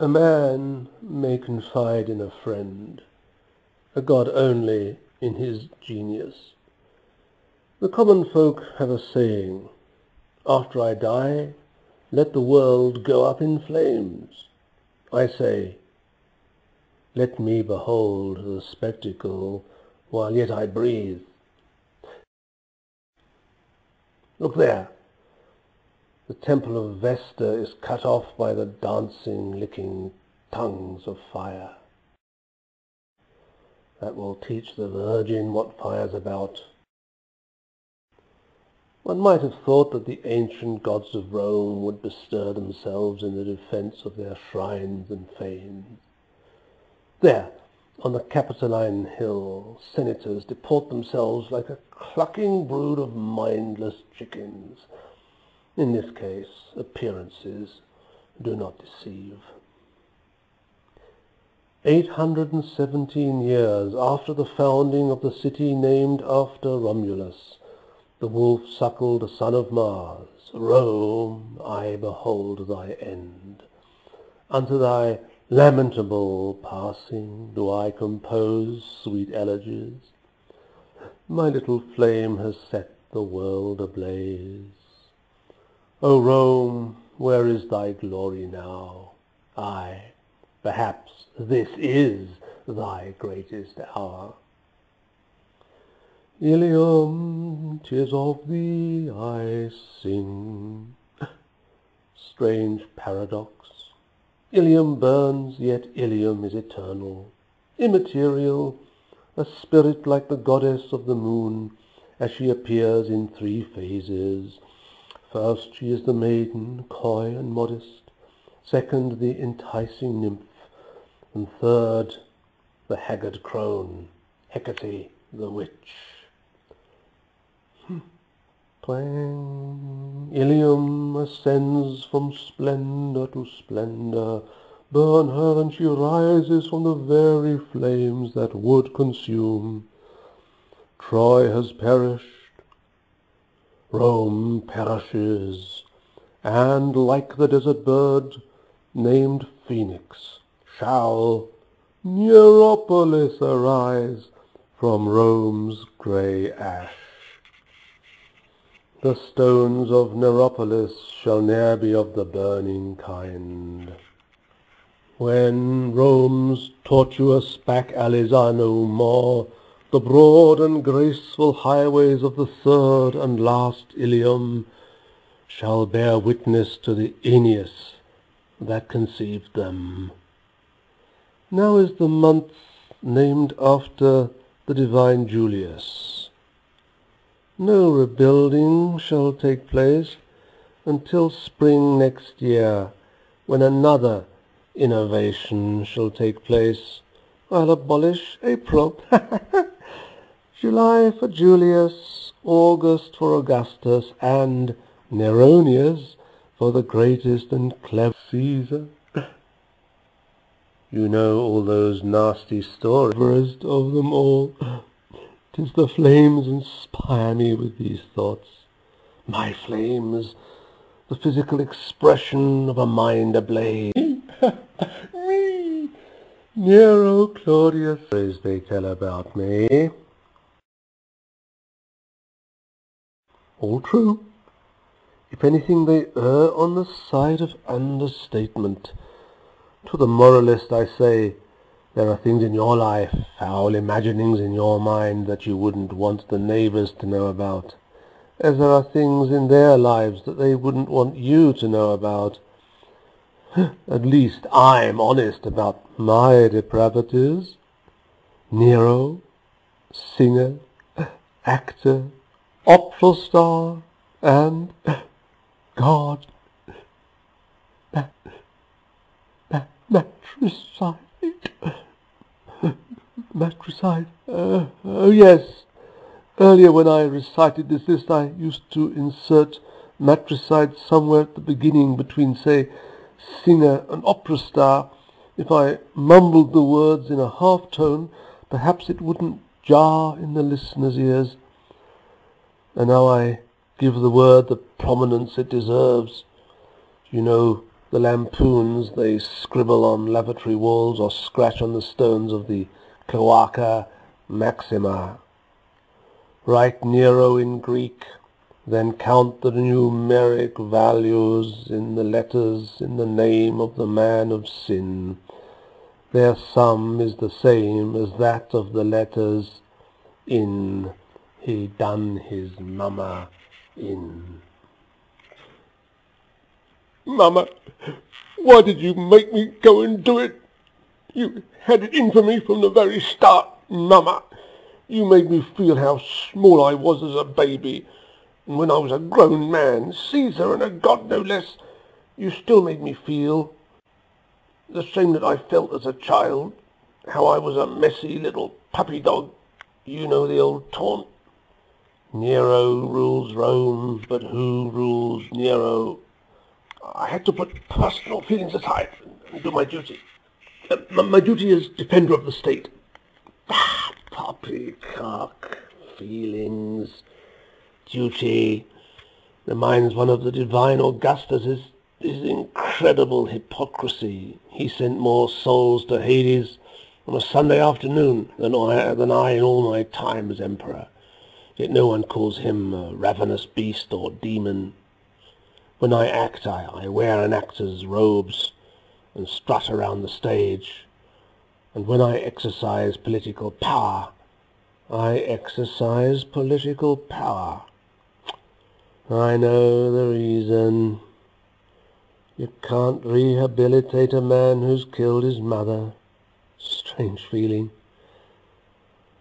A man may confide in a friend, a god only in his genius. The common folk have a saying, "After I die, let the world go up in flames." I say, let me behold the spectacle while yet I breathe. Look there! The temple of Vesta is cut off by the dancing, licking tongues of fire. That will teach the Virgin what fire's about. One might have thought that the ancient gods of Rome would bestir themselves in the defence of their shrines and fanes. There, on the Capitoline Hill, senators deport themselves like a clucking brood of mindless chickens. In this case, appearances do not deceive. 817 years after the founding of the city named after Romulus, the wolf-suckled son of Mars, Rome, I behold thy end. Unto thy lamentable passing do I compose sweet elegies. My little flame has set the world ablaze. O Rome, where is thy glory now? Aye, perhaps this is thy greatest hour. Ilium, 'tis of thee I sing. Strange paradox. Ilium burns, yet Ilium is eternal, immaterial, a spirit like the goddess of the moon, as she appears in three phases. First, she is the maiden, coy and modest. Second, the enticing nymph. And third, the haggard crone, Hecate the witch. Twang! Ilium ascends from splendour to splendour. Burn her, and she rises from the very flames that would consume. Troy has perished, Rome perishes, and like the desert bird named Phoenix, shall Neropolis arise from Rome's grey ash. The stones of Neropolis shall ne'er be of the burning kind. When Rome's tortuous back alleys are no more, the broad and graceful highways of the third and last Ilium shall bear witness to the Aeneas that conceived them. Now is the month named after the divine Julius. No rebuilding shall take place until spring next year, when another innovation shall take place. I'll abolish April. July for Julius, August for Augustus, and Neronius for the greatest and clever Caesar. You know all those nasty stories, cleverest of them all. 'Tis the flames inspire me with these thoughts. My flames, the physical expression of a mind ablaze. Me, Nero, Claudius, as they tell about me. All true. If anything, they err on the side of understatement. To the moralist I say, there are things in your life, foul imaginings in your mind that you wouldn't want the neighbours to know about, as there are things in their lives that they wouldn't want you to know about. At least I'm honest about my depravities. Nero, singer, actor, opera star, and God, matricide. Matricide. Oh yes. Earlier when I recited this list, I used to insert matricide somewhere at the beginning between, say, singer and opera star. If I mumbled the words in a half-tone, perhaps it wouldn't jar in the listener's ears. And now I give the word the prominence it deserves. You know, the lampoons they scribble on lavatory walls or scratch on the stones of the Cloaca Maxima. Write Nero in Greek, then count the numeric values in the letters in the name of the man of sin. Their sum is the same as that of the letters in he done his mama in. Mama, why did you make me go and do it? You had it in for me from the very start, Mama. You made me feel how small I was as a baby, and when I was a grown man, Caesar and a god no less, you still made me feel the same that I felt as a child, how I was a messy little puppy dog. You know the old taunt? Nero rules Rome, but who rules Nero? I had to put personal feelings aside and do my duty. My duty as defender of the state. Poppycock. Feelings. Duty. Reminds one of the divine Augustus' his incredible hypocrisy. He sent more souls to Hades on a Sunday afternoon than I in all my time as emperor. Yet no one calls him a ravenous beast or demon. When I act, I wear an actor's robes and strut around the stage. And when I exercise political power, I exercise political power. I know the reason. You can't rehabilitate a man who's killed his mother. Strange feeling.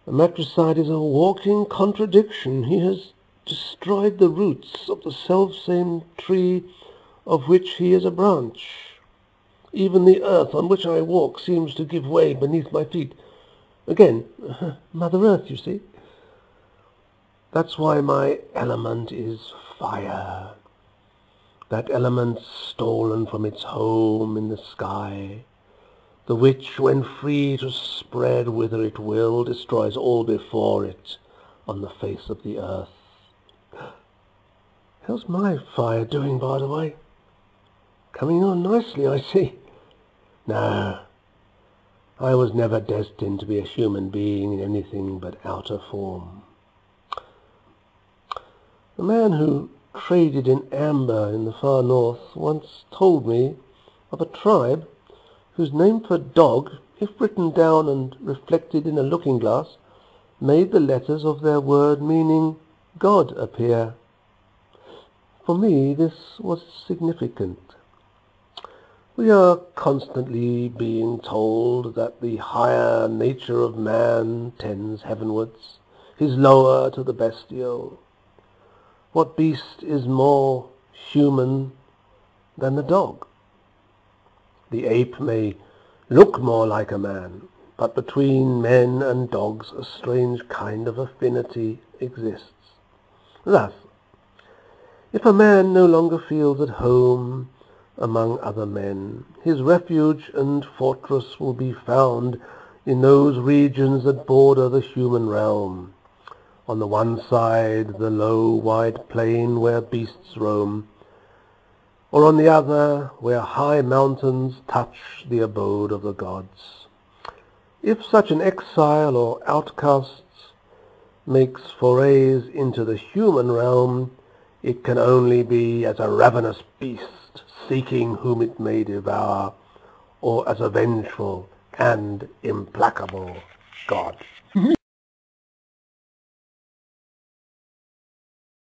The matricide is a walking contradiction. He has destroyed the roots of the self-same tree of which he is a branch. Even the earth on which I walk seems to give way beneath my feet. Again, Mother Earth, you see. That's why my element is fire. That element stolen from its home in the sky, the which, when free to spread whither it will, destroys all before it on the face of the earth. How's my fire doing, by the way? Coming on nicely, I see. No, I was never destined to be a human being in anything but outer form. The man who traded in amber in the far north once told me of a tribe whose name for dog, if written down and reflected in a looking-glass, made the letters of their word meaning God appear. For me this was significant. We are constantly being told that the higher nature of man tends heavenwards, his lower to the bestial. What beast is more human than the dog? The ape may look more like a man, but between men and dogs a strange kind of affinity exists. Thus, if a man no longer feels at home among other men, his refuge and fortress will be found in those regions that border the human realm. On the one side, the low, wide plain where beasts roam, or on the other, where high mountains touch the abode of the gods. If such an exile or outcast makes forays into the human realm, it can only be as a ravenous beast seeking whom it may devour, or as a vengeful and implacable God.